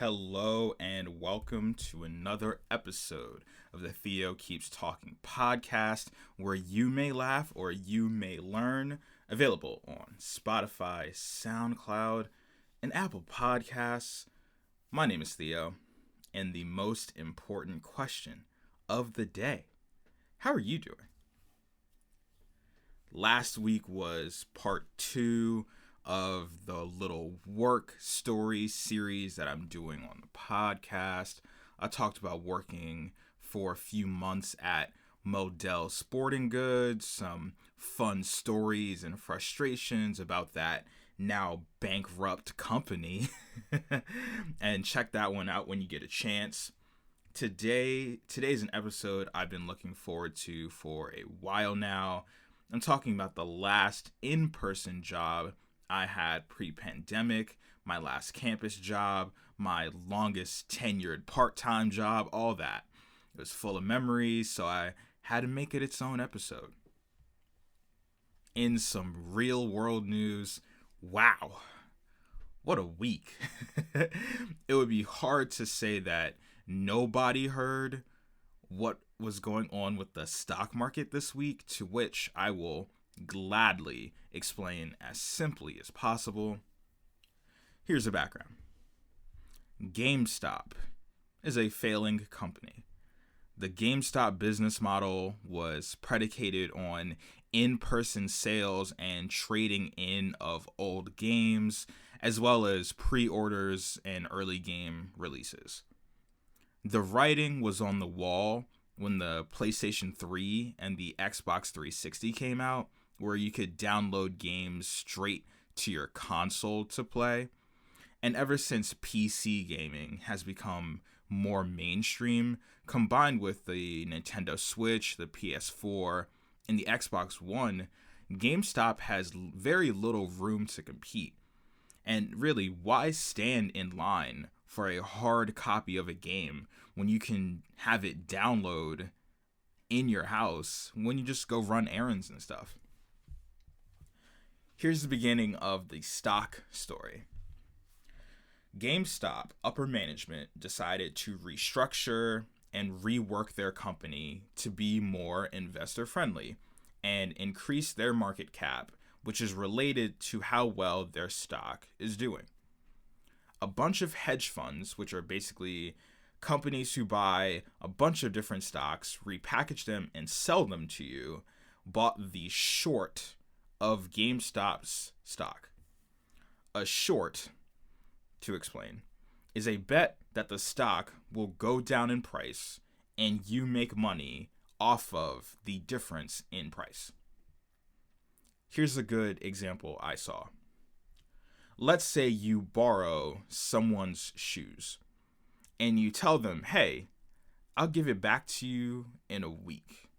Hello and welcome to another episode of the Theo Keeps Talking podcast, where you may laugh or you may learn. Available on Spotify, SoundCloud, and Apple Podcasts. My name is Theo, and the most important question of the day: how are you doing? Last week was part 2 of the little work story series that I'm doing on the podcast. I talked about working for a few months at Model Sporting Goods, some fun stories and frustrations about that now bankrupt company. And check that one out when you get a chance. Today's an episode I've been looking forward to for a while now. I'm talking about the last in-person job I had pre-pandemic, my last campus job, my longest tenured part-time job, all that. It was full of memories, so I had to make it its own episode. In some real world news, wow, what a week. It would be hard to say that nobody heard what was going on with the stock market this week, to which I will gladly explain as simply as possible. Here's the background. GameStop is a failing company. The GameStop business model was predicated on in-person sales and trading in of old games, as well as pre-orders and early game releases. The writing was on the wall when the PlayStation 3 and the Xbox 360 came out, where you could download games straight to your console to play. And ever since PC gaming has become more mainstream, combined with the Nintendo Switch, the PS4, and the Xbox One, GameStop has very little room to compete. And really, why stand in line for a hard copy of a game when you can have it download in your house when you just go run errands and stuff? Here's the beginning of the stock story. GameStop upper management decided to restructure and rework their company to be more investor friendly and increase their market cap, which is related to how well their stock is doing. A bunch of hedge funds, which are basically companies who buy a bunch of different stocks, repackage them, and sell them to you, bought the short of GameStop's stock. A short, to explain, is a bet that the stock will go down in price and you make money off of the difference in price. Here's a good example I saw. Let's say you borrow someone's shoes and you tell them, hey, I'll give it back to you in a week.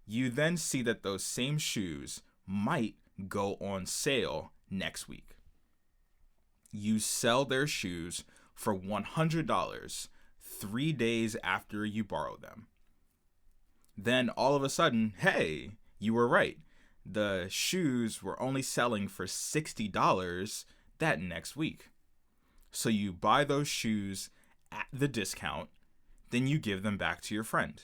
You then see that those same shoes might go on sale next week. You sell their shoes for $100 3 days after you borrow them. Then all of a sudden, hey, you were right. The shoes were only selling for $60 that next week. So you buy those shoes at the discount, then you give them back to your friend.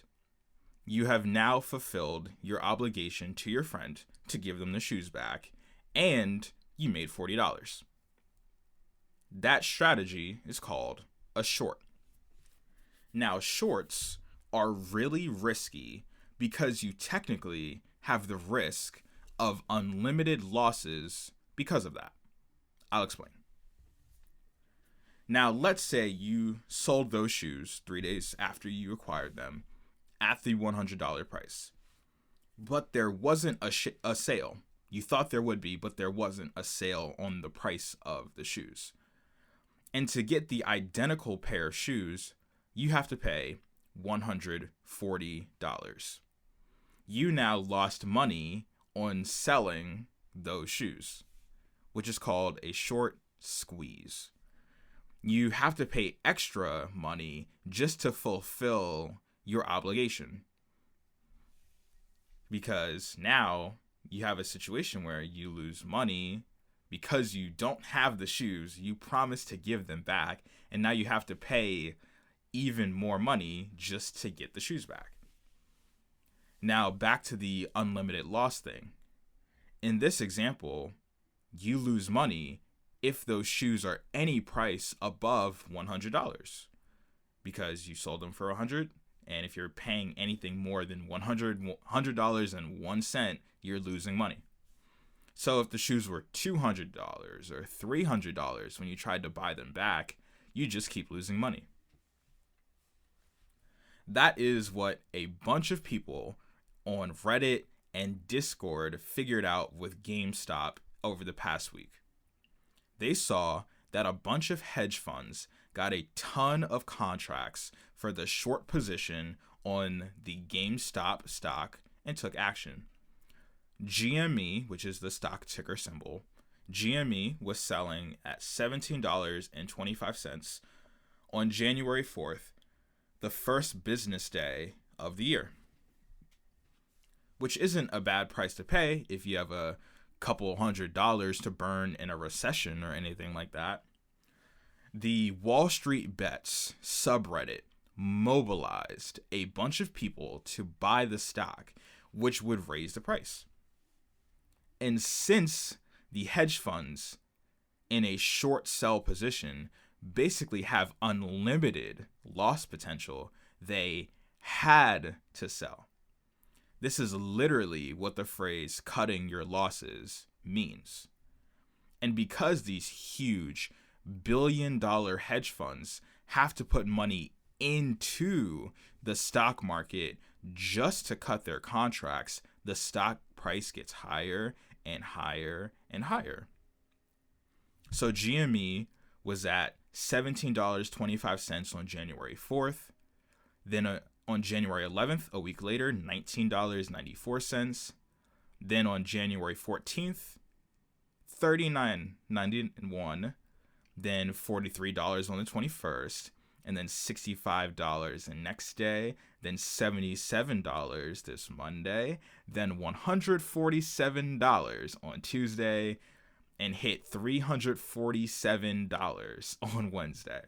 You have now fulfilled your obligation to your friend to give them the shoes back, and you made $40. That strategy is called a short. Now, shorts are really risky because you technically have the risk of unlimited losses because of that. I'll explain. Now, let's say you sold those shoes 3 days after you acquired them at the $100 price. But there wasn't a sale. You thought there would be, but there wasn't a sale on the price of the shoes. And to get the identical pair of shoes, you have to pay $140. You now lost money on selling those shoes, which is called a short squeeze. You have to pay extra money just to fulfill your obligation, because now you have a situation where you lose money because you don't have the shoes, you promised to give them back, and now you have to pay even more money just to get the shoes back. Now, back to the unlimited loss thing. In this example, you lose money if those shoes are any price above $100 because you sold them for $100, and if you're paying anything more than $100.01, you're losing money. So if the shoes were $200 or $300 when you tried to buy them back, you just keep losing money. That is what a bunch of people on Reddit and Discord figured out with GameStop over the past week. They saw that a bunch of hedge funds got a ton of contracts for the short position on the GameStop stock and took action. GME, which is the stock ticker symbol, GME was selling at $17.25 on January 4th, the first business day of the year, which isn't a bad price to pay if you have a couple $100 to burn in a recession or anything like that. The Wall Street Bets subreddit mobilized a bunch of people to buy the stock, which would raise the price. And since the hedge funds in a short sell position basically have unlimited loss potential, they had to sell. This is literally what the phrase cutting your losses means. And because these huge billion-dollar hedge funds have to put money into the stock market just to cut their contracts, the stock price gets higher and higher and higher. So GME was at $17.25 on January 4th. Then on January 11th, a week later, $19.94. Then on January 14th, $39.91. Then $43 on the 21st. And then $65 the next day. Then $77 this Monday. Then $147 on Tuesday. And hit $347 on Wednesday.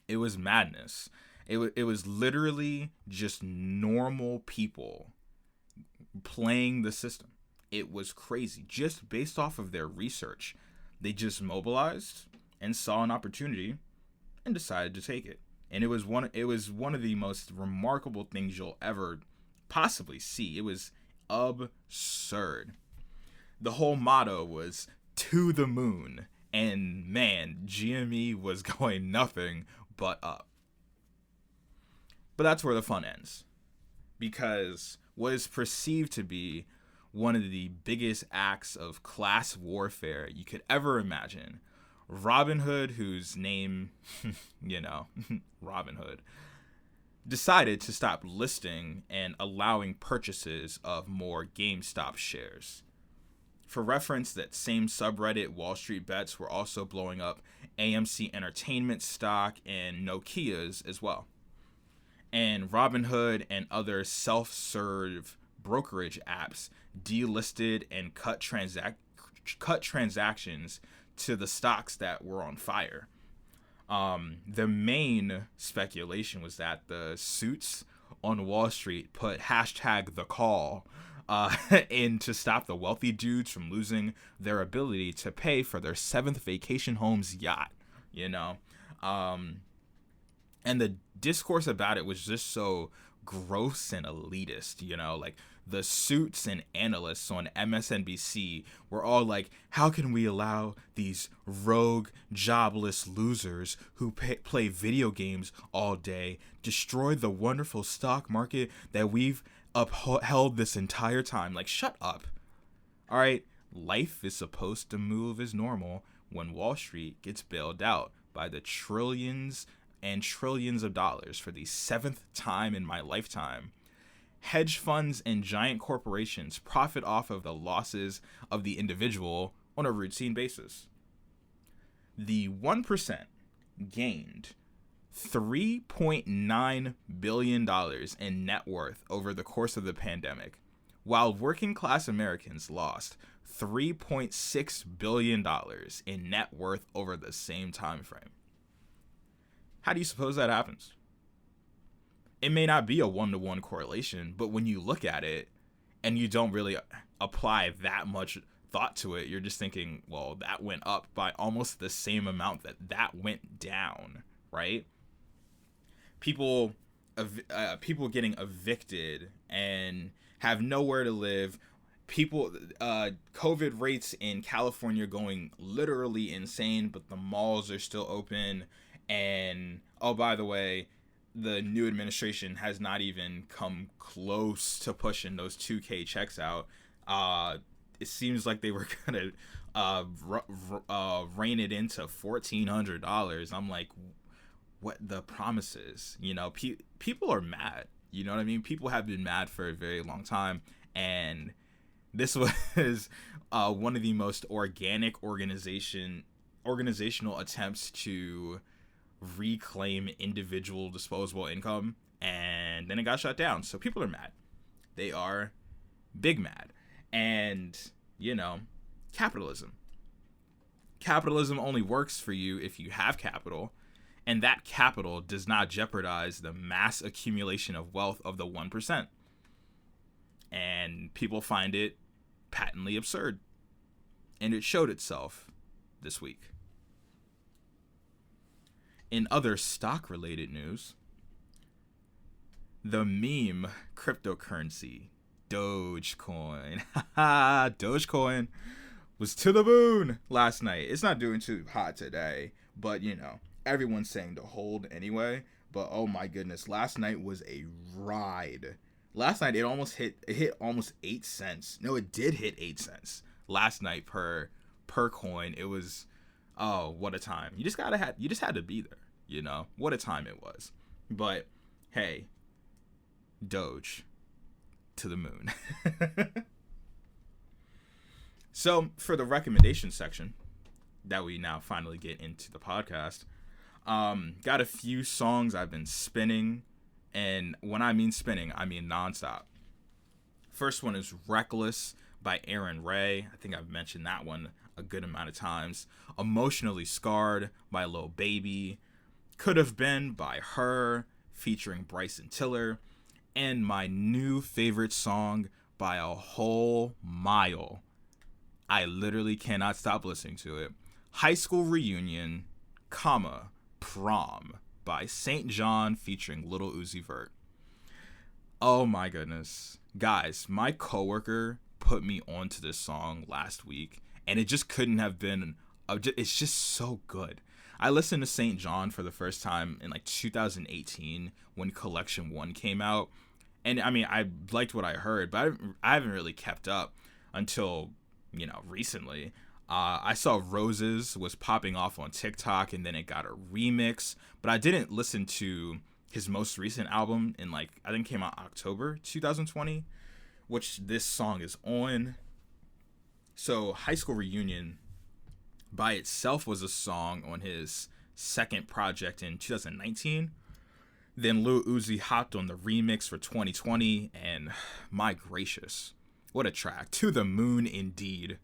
It was madness. It was literally just normal people playing the system. It was crazy. Just based off of their research, they just mobilized and saw an opportunity and decided to take it. And it was one of the most remarkable things you'll ever possibly see. It was absurd. The whole motto was to the moon, and man, GME was going nothing but up. But that's where the fun ends, because what is perceived to be one of the biggest acts of class warfare you could ever imagine, Robinhood, whose name, Robinhood, decided to stop listing and allowing purchases of more GameStop shares. For reference, that same subreddit, Wall Street Bets, were also blowing up AMC Entertainment stock and Nokia's as well. And Robinhood and other self-serve brokerage apps delisted and cut transactions to the stocks that were on fire. The main speculation was that the suits on Wall Street put #TheCall in to stop the wealthy dudes from losing their ability to pay for their 7th vacation home's yacht, and the discourse about it was just so gross and elitist, like the suits and analysts on MSNBC were all like, how can we allow these rogue, jobless losers who play video games all day destroy the wonderful stock market that we've upheld this entire time? Like, shut up. All right, life is supposed to move as normal when Wall Street gets bailed out by the trillions and trillions of dollars for the 7th time in my lifetime. Hedge funds and giant corporations profit off of the losses of the individual on a routine basis. The 1% gained $3.9 billion in net worth over the course of the pandemic, while working class Americans lost $3.6 billion in net worth over the same time frame. How do you suppose that happens? It may not be a one-to-one correlation, but when you look at it and you don't really apply that much thought to it, you're just thinking, well, that went up by almost the same amount that went down, right? People getting evicted and have nowhere to live. COVID rates in California going literally insane, but the malls are still open. And oh, by the way, the new administration has not even come close to pushing those 2K checks out. It seems like they were gonna rein it into $1,400. I'm like, what the promises? You know, people are mad. You know what I mean? People have been mad for a very long time, and this was one of the most organic organizational attempts to reclaim individual disposable income, and then it got shut down. So people are mad. They are big mad. And, you know, capitalism only works for you if you have capital, and that capital does not jeopardize the mass accumulation of wealth of the 1%. And people find it patently absurd, and it showed itself this week. In other stock-related news, the meme cryptocurrency, Dogecoin, Dogecoin was to the moon last night. It's not doing too hot today, but, you know, everyone's saying to hold anyway. But, oh my goodness, last night was a ride. Last night, it hit almost 8 cents. No, it did hit 8 cents last night per coin. It was, oh, what a time. You just had to be there, you know? What a time it was. But, hey, Doge, to the moon. So, for the recommendation section that we now finally get into the podcast, got a few songs I've been spinning. And when I mean spinning, I mean nonstop. First one is Reckless by Aaron Ray. I think I've mentioned that one a good amount of times. Emotionally Scarred by Lil Baby. Could Have Been by Her, featuring Bryson Tiller. And my new favorite song by a whole mile. I literally cannot stop listening to it. High School Reunion, Prom by St. John featuring Lil Uzi Vert. Oh my goodness. Guys, my coworker put me onto this song last week, and it just couldn't have been, it's just so good. I listened to St. John for the first time in like 2018 when Collection 1 came out. And I mean, I liked what I heard, but I haven't really kept up until, you know, recently. I saw Roses was popping off on TikTok, and then it got a remix. But I didn't listen to his most recent album in, like, I think it came out October 2020, which this song is on. So High School Reunion by itself was a song on his second project in 2019. Then Lil Uzi hopped on the remix for 2020, and my gracious, what a track. To the Moon indeed.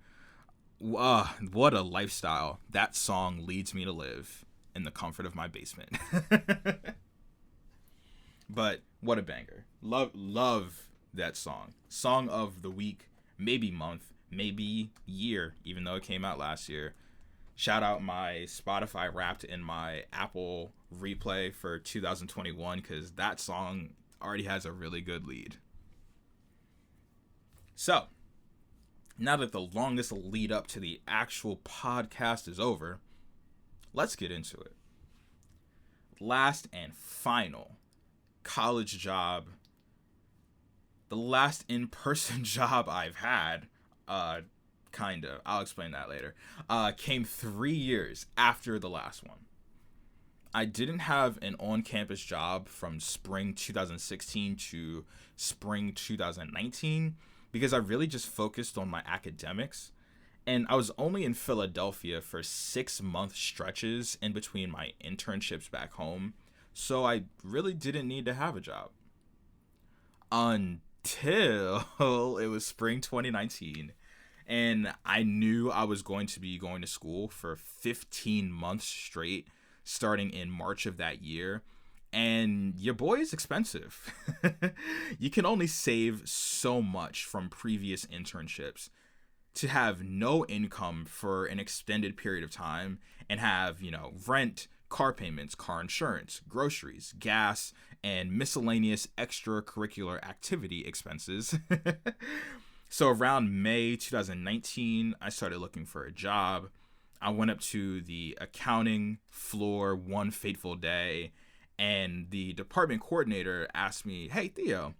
What a lifestyle. That song leads me to live in the comfort of my basement. But what a banger. Love that song. Song of the week, maybe month, maybe year, even though it came out last year. Shout out my Spotify Wrapped in my Apple replay for 2021, because that song already has a really good lead. So, now that the longest lead up to the actual podcast is over, let's get into it. Last and final college job, the last in-person job I've had, kind of, I'll explain that later, came 3 years after the last one. I didn't have an on-campus job from spring 2016 to spring 2019 because I really just focused on my academics, and I was only in Philadelphia for 6-month stretches in between my internships back home, so I really didn't need to have a job. Until it was spring 2019, And I knew I was going to be going to school for 15 months straight, starting in March of that year. And your boy is expensive. You can only save so much from previous internships to have no income for an extended period of time and have, rent, car payments, car insurance, groceries, gas, and miscellaneous extracurricular activity expenses. So around May 2019, I started looking for a job. I went up to the accounting floor one fateful day, and the department coordinator asked me, "Hey, Theo,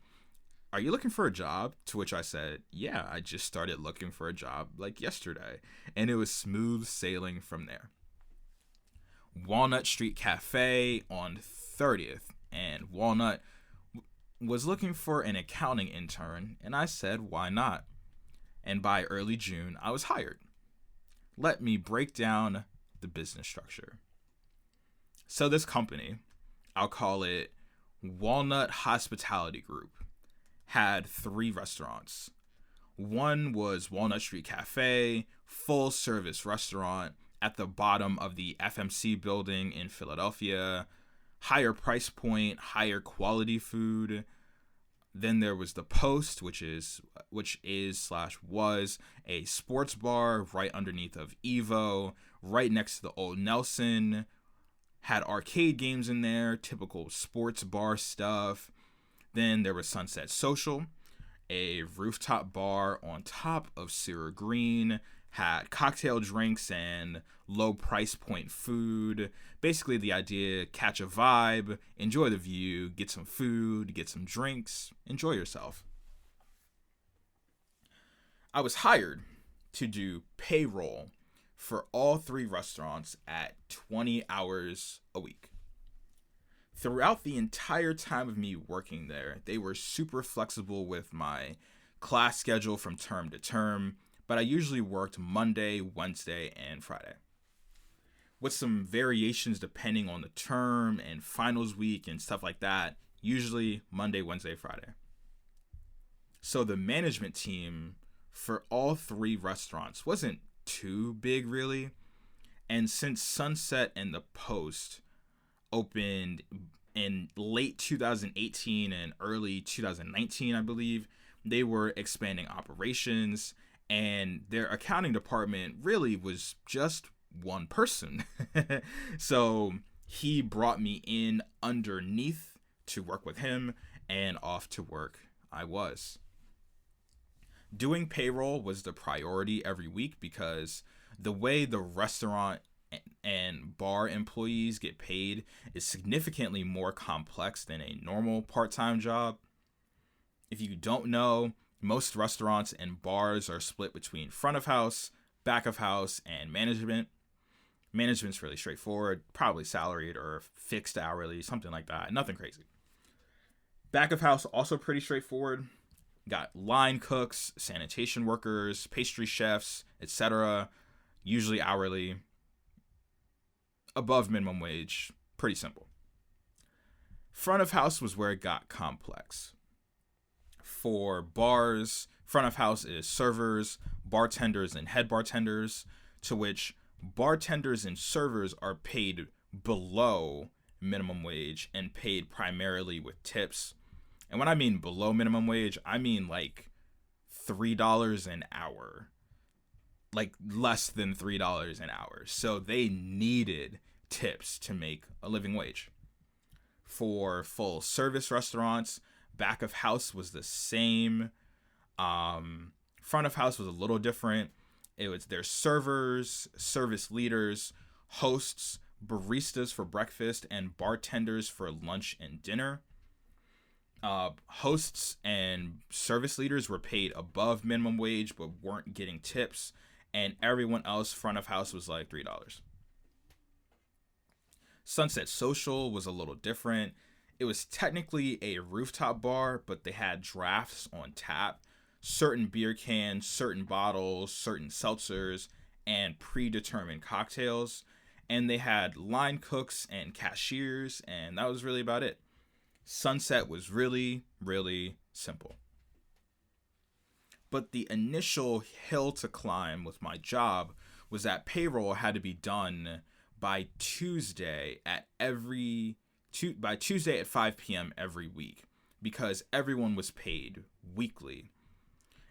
are you looking for a job?" To which I said, "Yeah, I just started looking for a job like yesterday." And it was smooth sailing from there. Walnut Street Cafe on 30th, and Walnut was looking for an accounting intern, and I said, why not? And by early June, I was hired. Let me break down the business structure. So this company, I'll call it Walnut Hospitality Group, had 3 restaurants. One was Walnut Street Cafe, full service restaurant at the bottom of the FMC building in Philadelphia, higher price point, higher quality food. Then there was the Post, which is / was a sports bar right underneath of Evo, right next to the old Nelson. Had arcade games in there, typical sports bar stuff. Then there was Sunset Social, a rooftop bar on top of Sierra Green, had cocktail drinks and low price point food. Basically the idea, catch a vibe, enjoy the view, get some food, get some drinks, enjoy yourself. I was hired to do payroll for all 3 restaurants at 20 hours a week. Throughout the entire time of me working there, they were super flexible with my class schedule from term to term, but I usually worked Monday, Wednesday, and Friday, with some variations depending on the term and finals week and stuff like that. Usually Monday, Wednesday, Friday. So the management team for all 3 restaurants wasn't too big, really. And since Sunset and the Post opened in late 2018 and early 2019, I believe, they were expanding operations, and their accounting department really was just one person. So he brought me in underneath to work with him, and off to work I was. Doing payroll was the priority every week because the way the restaurant and bar employees get paid is significantly more complex than a normal part-time job. If you don't know, most restaurants and bars are split between front of house, back of house, and management. Management's really straightforward, probably salaried or fixed hourly, something like that. Nothing crazy. Back of house, also pretty straightforward. Got line cooks, sanitation workers, pastry chefs, etc. Usually hourly, above minimum wage, pretty simple. Front of house was where it got complex. For bars, front of house is servers, bartenders, and head bartenders, to which bartenders and servers are paid below minimum wage and paid primarily with tips. And when I mean below minimum wage, I mean like $3 an hour. Like less than $3 an hour. So they needed tips to make a living wage. For full service restaurants, back of house was the same. Front of house was a little different. It was their servers, service leaders, hosts, baristas for breakfast, and bartenders for lunch and dinner. Hosts and service leaders were paid above minimum wage but weren't getting tips, and everyone else front of house was like $3. Sunset Social was a little different. It was technically a rooftop bar, but they had drafts on tap, certain beer cans, certain bottles, certain seltzers, and predetermined cocktails. And they had line cooks and cashiers, and that was really about it. Sunset was really, really simple. But the initial hill to climb with my job was that payroll had to be done by Tuesday at by Tuesday at 5 p.m. every week, because everyone was paid weekly.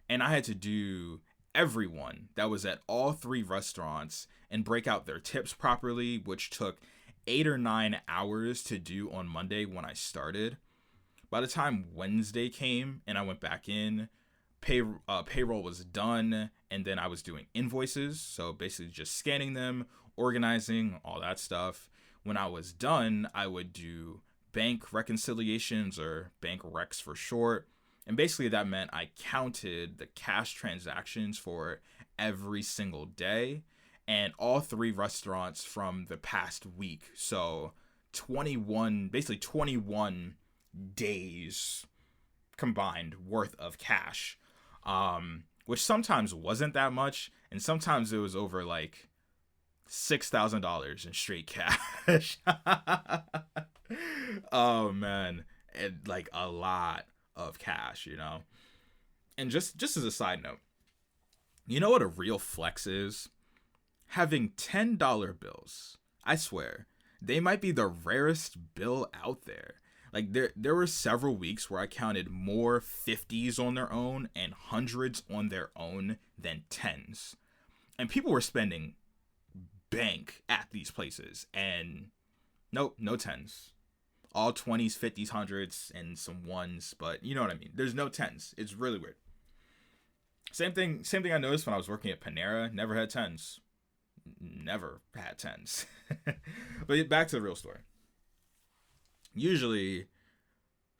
And I had to do everyone that was at all three restaurants and break out their tips properly, which took 8 or 9 hours to do on Monday when I started. By the time Wednesday came and I went back in, payroll was done, and then I was doing invoices, so basically just scanning them, organizing, all that stuff. When I was done, I would do bank reconciliations, or bank recs for short, and basically that meant I counted the cash transactions for every single day and all three restaurants from the past week. So 21 days combined worth of cash, which sometimes wasn't that much, and sometimes it was over like $6,000 in straight cash. Oh man, and like a lot of cash, you know. And just as a side note, you know what a real flex is? Having $10 bills. I swear, they might be the rarest bill out there. Like there were several weeks where I counted more 50s on their own and hundreds on their own than 10s. And people were spending bank at these places, and nope, no 10s. All 20s, 50s, 100s, and some 1s, but you know what I mean. There's no 10s. It's really weird. Same thing I noticed when I was working at Panera. Never had 10s. Never had 10s. But back to the real story. Usually,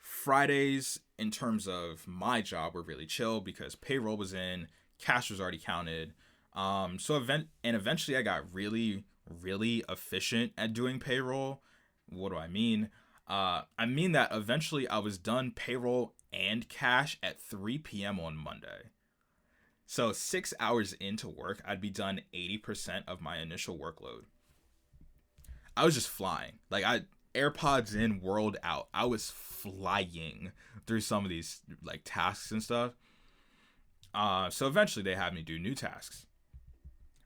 Fridays, in terms of my job, were really chill because payroll was in, cash was already counted. Eventually I got really, really efficient at doing payroll. What do I mean? I mean that eventually I was done payroll and cash at 3 p.m. on Monday. So 6 hours into work, I'd be done 80% of my initial workload. I was just flying. Like AirPods in, world out. I was flying through some of these like tasks and stuff. So eventually they had me do new tasks.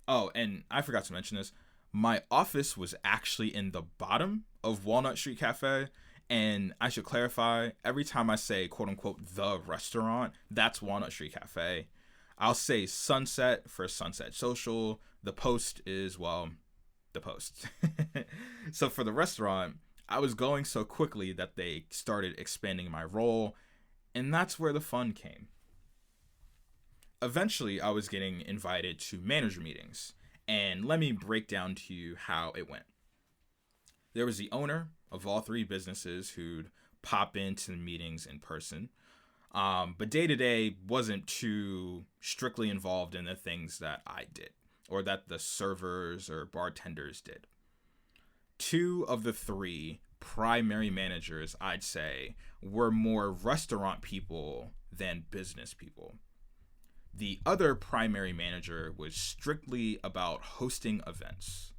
Oh, and I forgot to mention this. My office was actually in the bottom of Walnut Street Cafe. And I should clarify, every time I say quote unquote the restaurant, that's Walnut Street Cafe. I'll say Sunset for Sunset Social. The Post is, well, the Post. So for the restaurant, I was going so quickly that they started expanding my role. And that's where the fun came. Eventually, I was getting invited to manager meetings, and let me break down to you how it went. There was the owner of all three businesses who'd pop into the meetings in person, but day-to-day wasn't too strictly involved in the things that I did, or that the servers or bartenders did. Two of the three primary managers, I'd say, were more restaurant people than business people. The other primary manager was strictly about hosting events.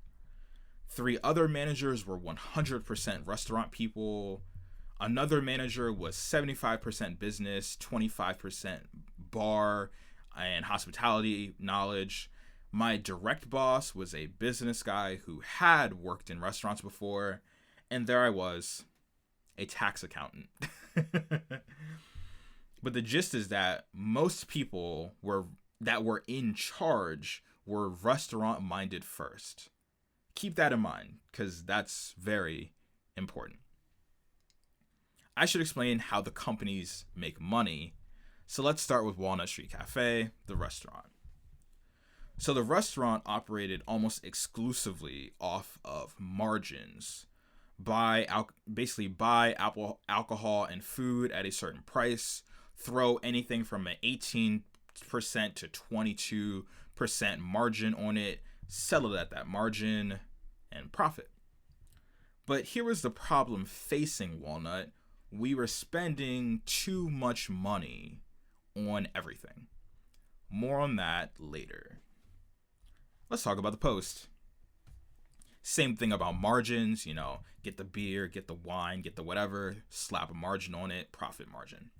Three other managers were 100% restaurant people. Another manager was 75% business, 25% bar and hospitality knowledge. My direct boss was a business guy who had worked in restaurants before. And there I was, a tax accountant. But the gist is that most people that were in charge were restaurant minded first. Keep that in mind, because that's very important. I should explain how the companies make money. So let's start with Walnut Street Cafe, the restaurant. So the restaurant operated almost exclusively off of margins. Basically buy alcohol and food at a certain price, throw anything from an 18% to 22% margin on it, sell it at that margin, and profit. But here was the problem facing Walnut. We were spending too much money on everything. More on that later. Let's talk about the Post. Same thing about margins, get the beer, get the wine, get the whatever, slap a margin on it, profit margin.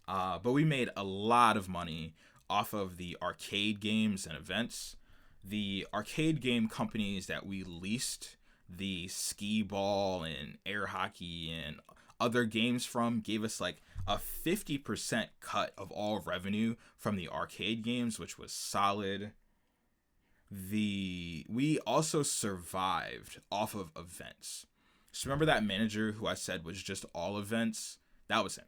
But we made a lot of money off of the arcade games and events. The arcade game companies that we leased the skee ball and air hockey and other games from gave us like a 50% cut of all revenue from the arcade games, which was solid. We also survived off of events. So remember that manager who I said was just all events? That was him.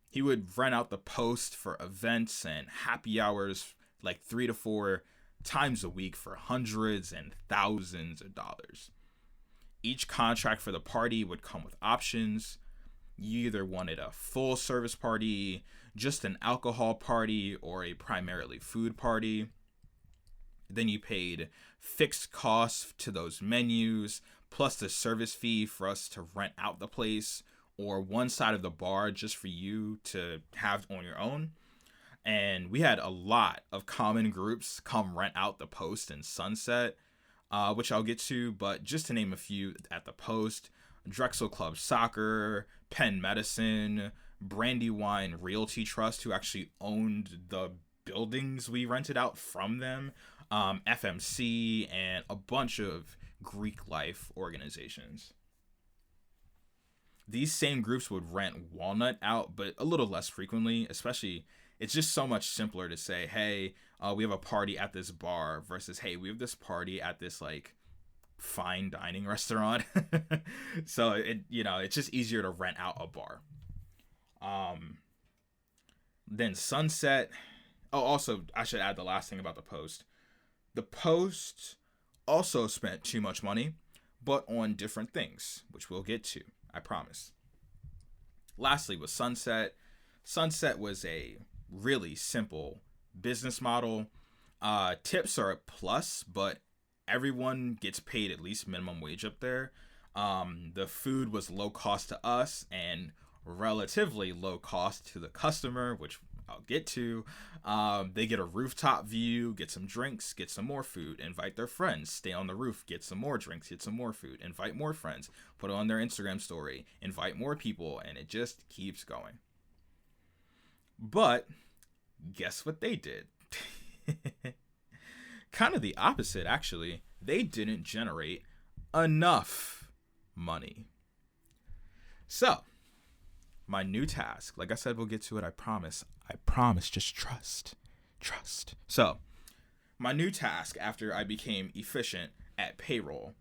He would rent out the post for events and happy hours like 3 to 4 times a week for hundreds and thousands of dollars. Each contract for the party would come with options. You either wanted a full service party, just an alcohol party, or a primarily food party. Then you paid fixed costs to those menus, plus the service fee for us to rent out the place, or one side of the bar just for you to have on your own. And we had a lot of common groups come rent out the Post and Sunset, which I'll get to, but just to name a few at the Post: Drexel Club Soccer, Penn Medicine, Brandywine Realty Trust, who actually owned the buildings we rented out from them, FMC, and a bunch of Greek life organizations. These same groups would rent Walnut out, but a little less frequently. Especially, it's just so much simpler to say, hey, we have a party at this bar versus, hey, we have this party at this like fine dining restaurant. So it's just easier to rent out a bar. Then Sunset. Oh, also, I should add the last thing about the Post. The Post also spent too much money, but on different things, which we'll get to, I promise. Lastly was Sunset. Sunset was a really simple business model. Tips are a plus, but everyone gets paid at least minimum wage up there. The food was low cost to us and relatively low cost to the customer, which I'll get to. They get a rooftop view, get some drinks, get some more food, invite their friends, stay on the roof, get some more drinks, get some more food, invite more friends, put it on their Instagram story, invite more people, and it just keeps going. But guess what they did? Kind of the opposite, actually. They didn't generate enough money. So, my new task, like I said, we'll get to it, I promise, just trust. So, my new task after I became efficient at payroll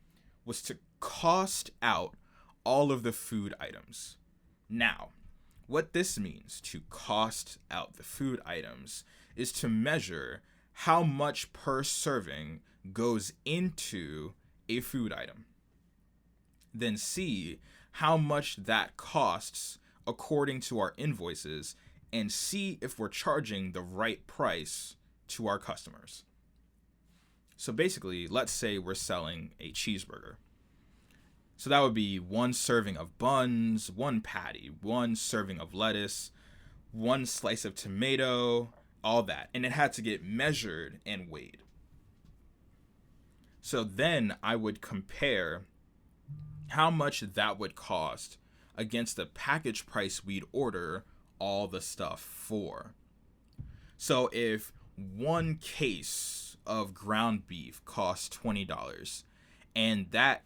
was to cost out all of the food items. Now, what this means to cost out the food items is to measure how much per serving goes into a food item. Then see how much that costs according to our invoices and see if we're charging the right price to our customers. So basically, let's say we're selling a cheeseburger. So that would be 1 serving of buns, 1 patty, 1 serving of lettuce, 1 slice of tomato, all that. And it had to get measured and weighed. So then I would compare how much that would cost against the package price we'd order all the stuff for. So if 1 case of ground beef costs $20 and that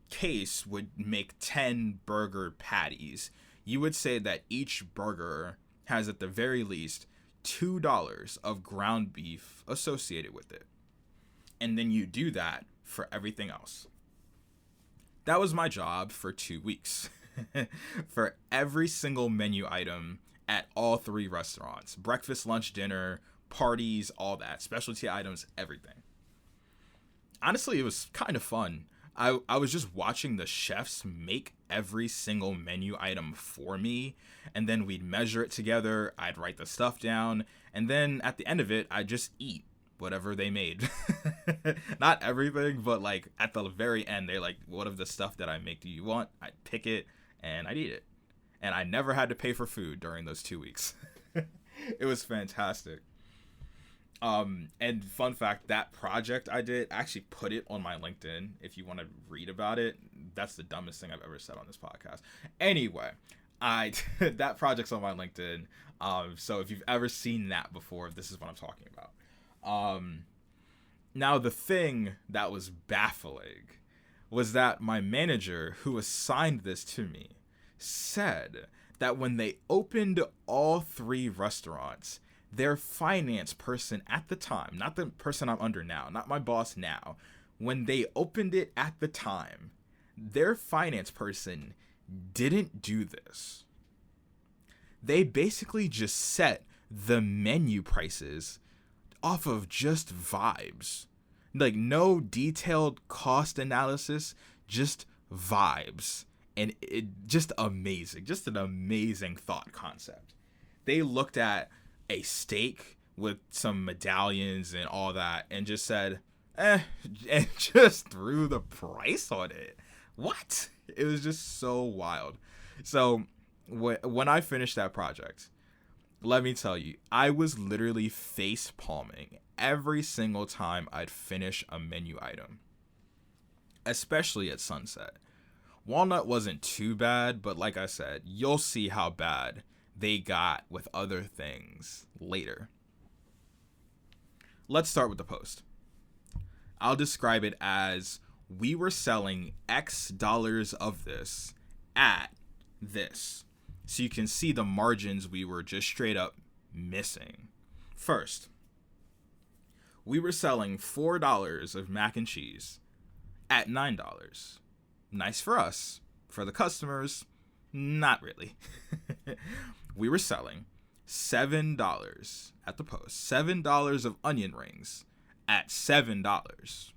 case would make 10 burger patties, you would say that each burger has at the very least $2 of ground beef associated with it. And then you do that for everything else. That was my job for 2 weeks. For every single menu item at all 3 restaurants: breakfast, lunch, dinner, parties, all that, specialty items, everything. Honestly, it was kind of fun. I was just watching the chefs make every single menu item for me, and then we'd measure it together. I'd write the stuff down, and then at the end of it, I'd just eat whatever they made. Not everything, but like at the very end, they're like, what of the stuff that I make do you want? I'd pick it and I'd eat it. And I never had to pay for food during those 2 weeks. It was fantastic. And fun fact, that project I did, I actually put it on my LinkedIn if you want to read about it. That's the dumbest thing I've ever said on this podcast. Anyway, I that project's on my LinkedIn. So if you've ever seen that before, this is what I'm talking about. Now the thing that was baffling was that my manager, who assigned this to me, said that when they opened all 3 restaurants, their finance person at the time, not the person I'm under now, not my boss now, when they opened it at the time, their finance person didn't do this. They basically just set the menu prices off of just vibes. Like, no detailed cost analysis, just vibes. And it just amazing. Just an amazing thought concept. They looked at a steak with some medallions and all that and just said, and just threw the price on it. What? It was just so wild. So when I finished that project, let me tell you, I was literally face palming every single time I'd finish a menu item, especially at Sunset. Walnut wasn't too bad, but like I said, you'll see how bad they got with other things later. Let's start with the post. I'll describe it as, we were selling X dollars of this at this. So you can see the margins we were just straight up missing. First, we were selling $4 of mac and cheese at $9. Nice for us. For the customers, not really. We were selling $7 at the post. $7 of onion rings at $7.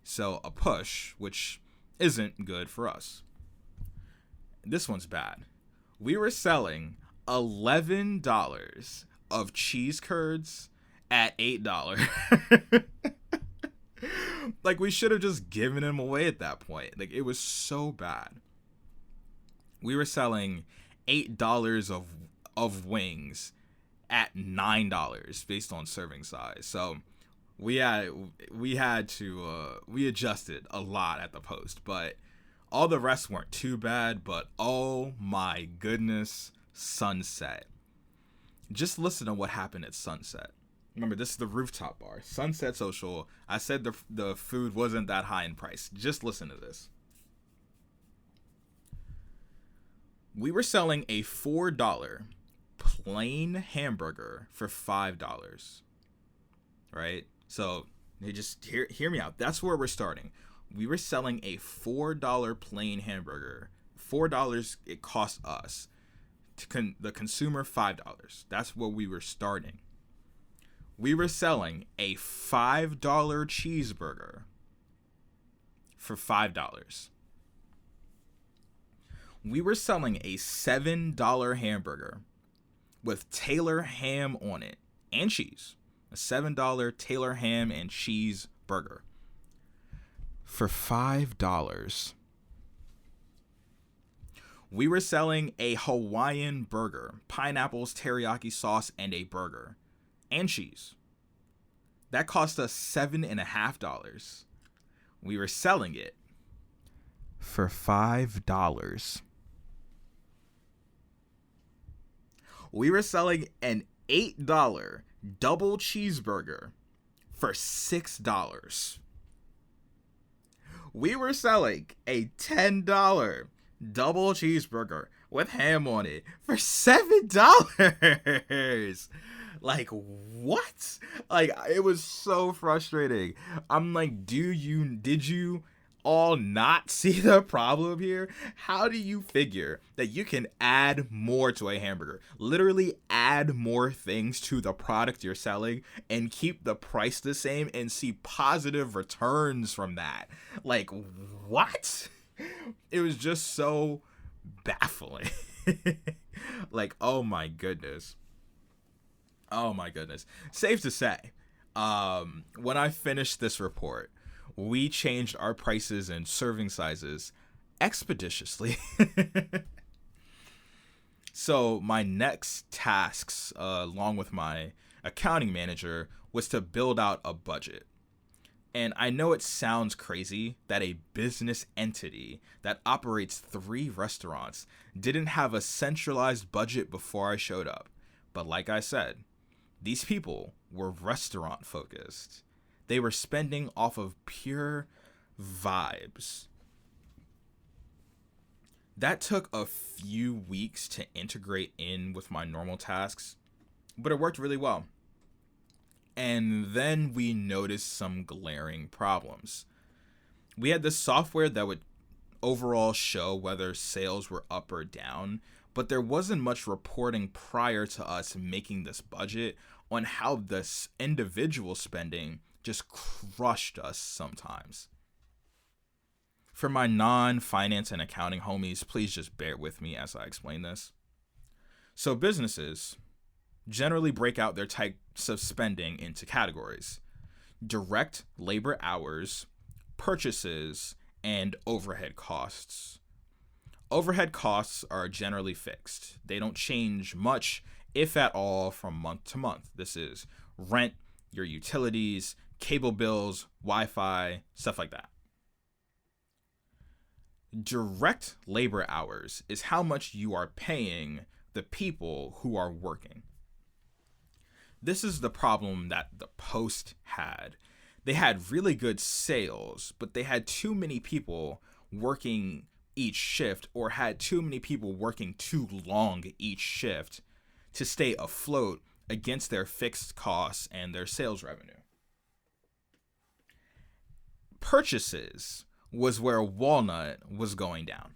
So a push, which isn't good for us. This one's bad. We were selling $11 of cheese curds at $8. Like, we should have just given them away at that point. Like, it was so bad. We were selling $8 of wings at $9 based on serving size. So we adjusted a lot at the post, but all the rest weren't too bad. But oh my goodness, Sunset. Just listen to what happened at Sunset. Remember, this is the Rooftop bar. Sunset Social. I said the food wasn't that high in price. Just listen to this. We were selling a $4 plain hamburger for $5. Right? So, they just hear me out. That's where we're starting. We were selling a $4 plain hamburger. $4 it cost us. The consumer $5. That's where we were starting. We were selling a $5 cheeseburger for $5. We were selling a $7 hamburger with Taylor ham on it and cheese. A $7 Taylor ham and cheese burger for $5. We were selling a Hawaiian burger, pineapples, teriyaki sauce, and a burger. And cheese. That cost us $7.50. We were selling it for $5. We were selling an $8 double cheeseburger for $6. We were selling a $10 double cheeseburger with ham on it for $7. Like, what? Like, it was so frustrating. I'm like, did you all not see the problem here? How do you figure that you can add more to a hamburger? Literally add more things to the product you're selling and keep the price the same and see positive returns from that. Like, what? It was just so baffling. Like, oh my goodness. Oh my goodness. Safe to say, when I finished this report, we changed our prices and serving sizes expeditiously. So my next tasks, along with my accounting manager, was to build out a budget. And I know it sounds crazy that a business entity that operates 3 restaurants didn't have a centralized budget before I showed up. But like I said, these people were restaurant focused. They were spending off of pure vibes. That took a few weeks to integrate in with my normal tasks, but it worked really well. And then we noticed some glaring problems. We had this software that would overall show whether sales were up or down, but there wasn't much reporting prior to us making this budget on how this individual spending just crushed us sometimes. For my non-finance and accounting homies, please just bear with me as I explain this. So businesses generally break out their types of spending into categories: direct labor hours, purchases, and overhead costs. Overhead costs are generally fixed. They don't change much, if at all, from month to month. This is rent, your utilities, cable bills, Wi-Fi, stuff like that. Direct labor hours is how much you are paying the people who are working. This is the problem that the Post had. They had really good sales, but they had too many people working each shift, or had too many people working too long each shift to stay afloat against their fixed costs and their sales revenue. Purchases was where Walnut was going down.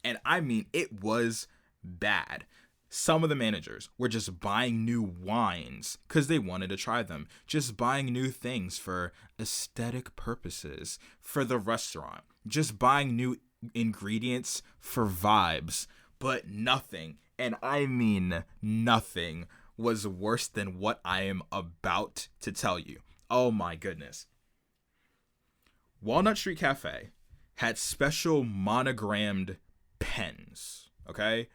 And I mean, it was bad. Some of the managers were just buying new wines because they wanted to try them, just buying new things for aesthetic purposes for the restaurant, just buying new ingredients for vibes, but nothing, and I mean nothing, was worse than what I am about to tell you. Oh my goodness. Walnut Street Cafe had special monogrammed pens, okay?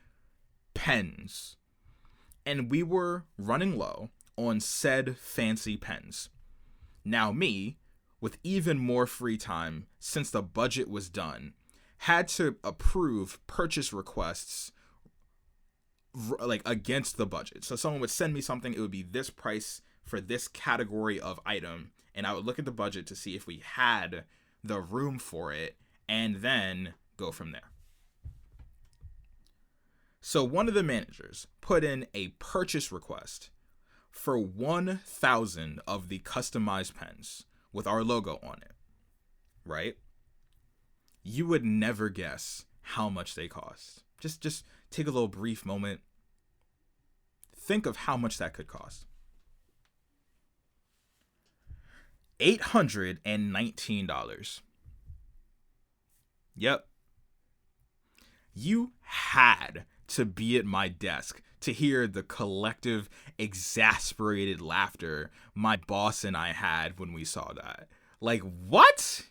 Pens. And we were running low on said fancy pens. Now me, with even more free time since the budget was done, had to approve purchase requests like against the budget. So someone would send me something, it would be this price for this category of item, and I would look at the budget to see if we had the room for it and then go from there. So one of the managers put in a purchase request for 1,000 of the customized pens with our logo on it, right? You would never guess how much they cost. Just take a little brief moment. Think of how much that could cost. $819. Yep. You had to be at my desk to hear the collective exasperated laughter my boss and I had when we saw that. Like, what?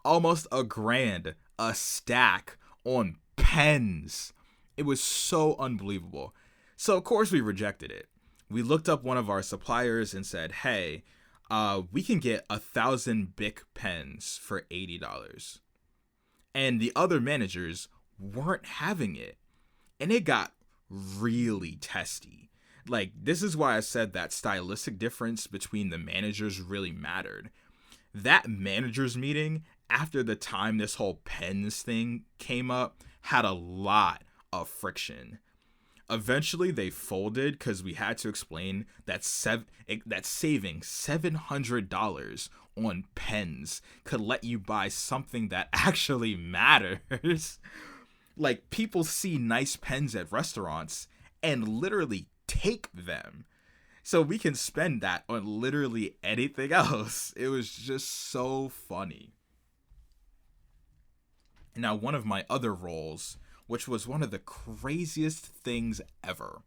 Almost $1,000 a stack on pens. It was so unbelievable. So of course we rejected it. We looked up one of our suppliers and said, hey, we can get 1,000 Bic pens for $80. And the other managers weren't having it. And it got really testy. Like, this is why I said that stylistic difference between the managers really mattered. That managers meeting, after the time this whole pens thing came up, had a lot of friction. Eventually they folded because we had to explain that saving $700 on pens could let you buy something that actually matters. Like, people see nice pens at restaurants and literally take them. So we can spend that on literally anything else. It was just so funny. Now, one of my other roles, which was one of the craziest things ever,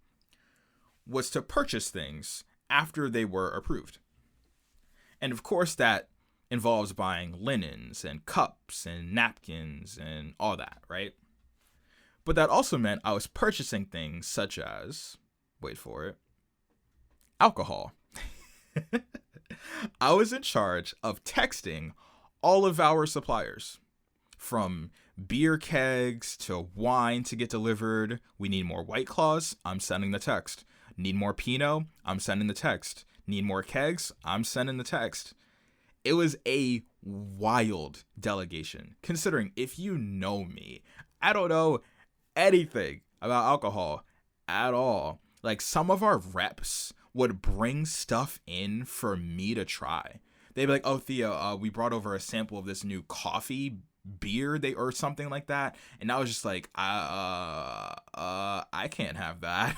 was to purchase things after they were approved. And of course, that involves buying linens and cups and napkins and all that, right? But that also meant I was purchasing things such as, wait for it, alcohol. I was in charge of texting all of our suppliers, from beer kegs to wine to get delivered. We need more White Claws. I'm sending the text. Need more Pinot. I'm sending the text. Need more kegs. I'm sending the text. It was a wild delegation, considering, if you know me, I don't know anything about alcohol at all. Like, some of our reps would bring stuff in for me to try. They'd be like, "Oh, Theo, we brought over a sample of this new coffee beer or something like that," and I was just like, I can't have that.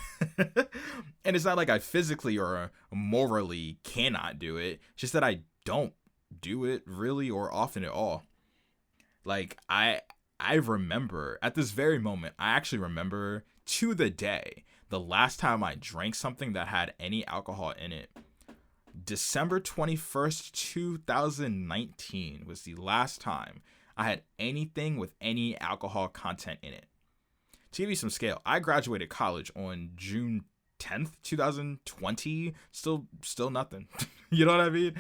And it's not like I physically or morally cannot do it, it's just that I don't do it really or often at all. Like, I remember at this very moment, I actually remember to the day the last time I drank something that had any alcohol in it. December 21st, 2019 was the last time I had anything with any alcohol content in it. To give you some scale, I graduated college on June 10th, 2020. Still nothing. You know what I mean?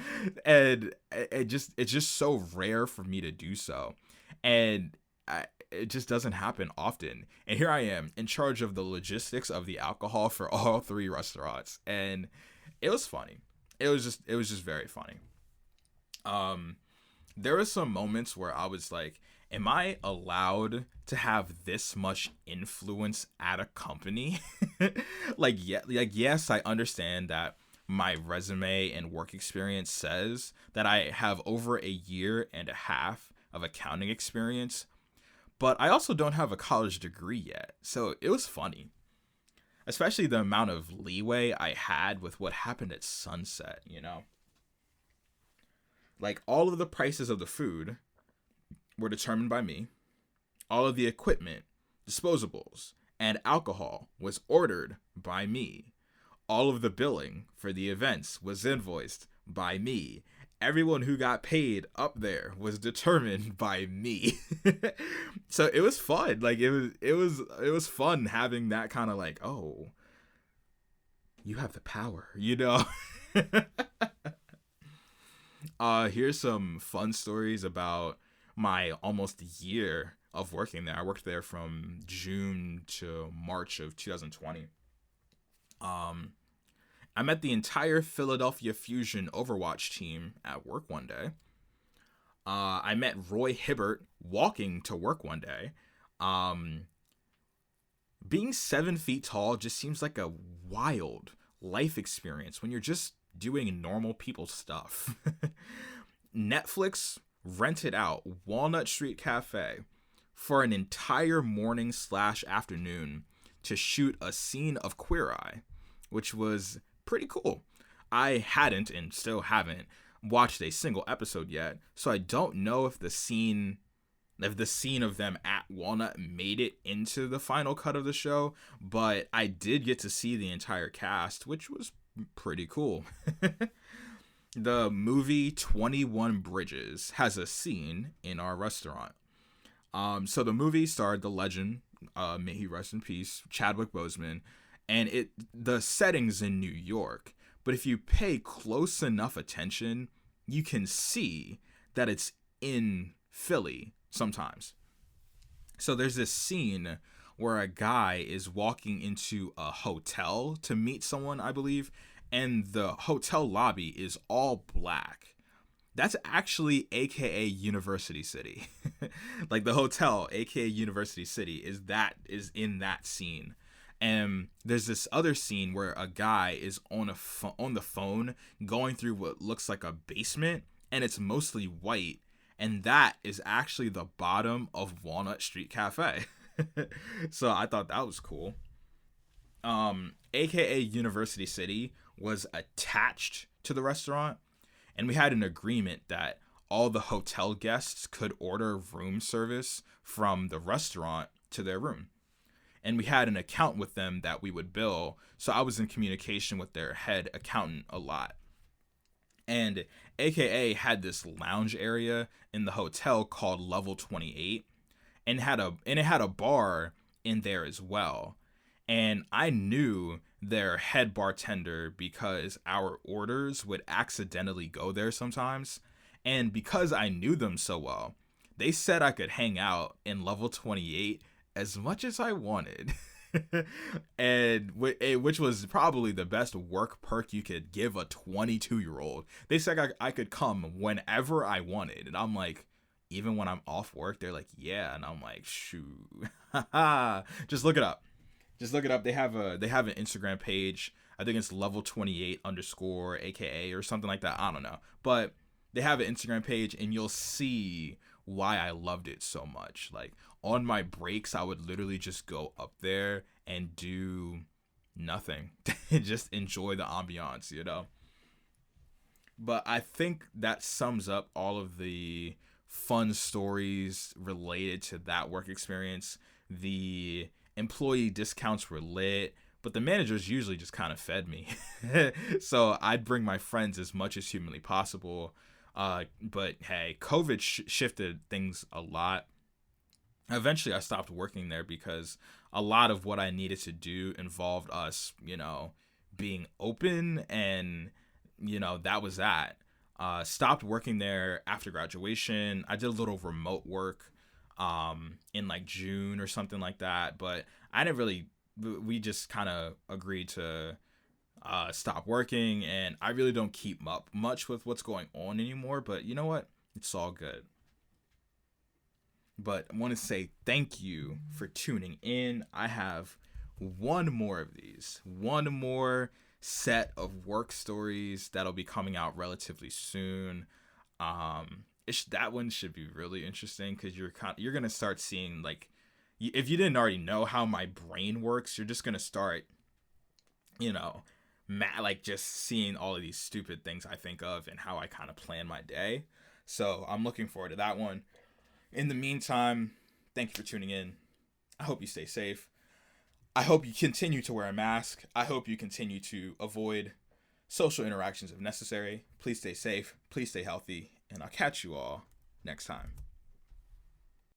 And it's just so rare for me to do so. And it just doesn't happen often. And here I am in charge of the logistics of the alcohol for all 3 restaurants. And it was funny. It was just very funny. There were some moments where I was like, am I allowed to have this much influence at a company? Yes, I understand that my resume and work experience says that I have over a year and a half of accounting experience, but I also don't have a college degree yet. So it was funny, especially the amount of leeway I had with what happened at Sunset, you know? Like, all of the prices of the food were determined by me. All of the equipment, disposables, and alcohol was ordered by me. All of the billing for the events was invoiced by me. Everyone who got paid up there was determined by me. So it was fun. Like, it was fun having that kind of like, oh, you have the power, you know? Here's some fun stories about my almost year of working there. I worked there from June to March of 2020. I met the entire Philadelphia Fusion Overwatch team at work one day. I met Roy Hibbert walking to work one day. Being 7 feet tall just seems like a wild life experience when you're just doing normal people stuff. Netflix rented out Walnut Street Cafe for an entire morning / afternoon to shoot a scene of Queer Eye, which was pretty cool. I hadn't and still haven't watched a single episode yet, so I don't know if the scene of them at Walnut made it into the final cut of the show, but I did get to see the entire cast, which was pretty cool. The movie 21 Bridges has a scene in our restaurant. So the movie starred the legend, may he rest in peace, Chadwick Boseman, and the setting's in New York, but if you pay close enough attention, you can see that it's in Philly sometimes. So there's this scene where a guy is walking into a hotel to meet someone, I believe, and the hotel lobby is all black. That's actually AKA University City. Like, the hotel, AKA University City, is in that scene. And there's this other scene where a guy is on the phone going through what looks like a basement, and it's mostly white, and that is actually the bottom of Walnut Street Cafe. So I thought that was cool. AKA University City was attached to the restaurant, and we had an agreement that all the hotel guests could order room service from the restaurant to their room. And we had an account with them that we would bill, so I was in communication with their head accountant a lot. And AKA had this lounge area in the hotel called Level 28, and it had a bar in there as well. And I knew their head bartender because our orders would accidentally go there sometimes. And because I knew them so well, they said I could hang out in level 28 as much as I wanted. And which was probably the best work perk you could give a 22-year-old. They said I could come whenever I wanted. And I'm like, even when I'm off work, they're like, yeah. And I'm like, shoot. Just look it up. Just look it up. They have an Instagram page. I think it's level 28 underscore AKA or something like that. I don't know. But they have an Instagram page, and you'll see why I loved it so much. Like, on my breaks, I would literally just go up there and do nothing. Just enjoy the ambiance, you know? But I think that sums up all of the fun stories related to that work experience. The employee discounts were lit, but the managers usually just kind of fed me. So I'd bring my friends as much as humanly possible. But hey, COVID shifted things a lot. Eventually, I stopped working there because a lot of what I needed to do involved us, being open, and, that was that. Stopped working there after graduation. I did a little remote work in like June or something like that, but I didn't really, we just kind of agreed to stop working, and I really don't keep up much with what's going on anymore, but you know what? It's all good. But I want to say thank you for tuning in. I have one more of these, one more set of work stories that'll be coming out relatively soon. That one should be really interesting because you're gonna start seeing, like, if you didn't already know how my brain works, you're just gonna start, like just seeing all of these stupid things I think of and how I kind of plan my day. So I'm looking forward to that one. In the meantime, thank you for tuning in. I hope you stay safe. I hope you continue to wear a mask. I hope you continue to avoid social interactions if necessary. Please stay safe. Please stay healthy. And I'll catch you all next time.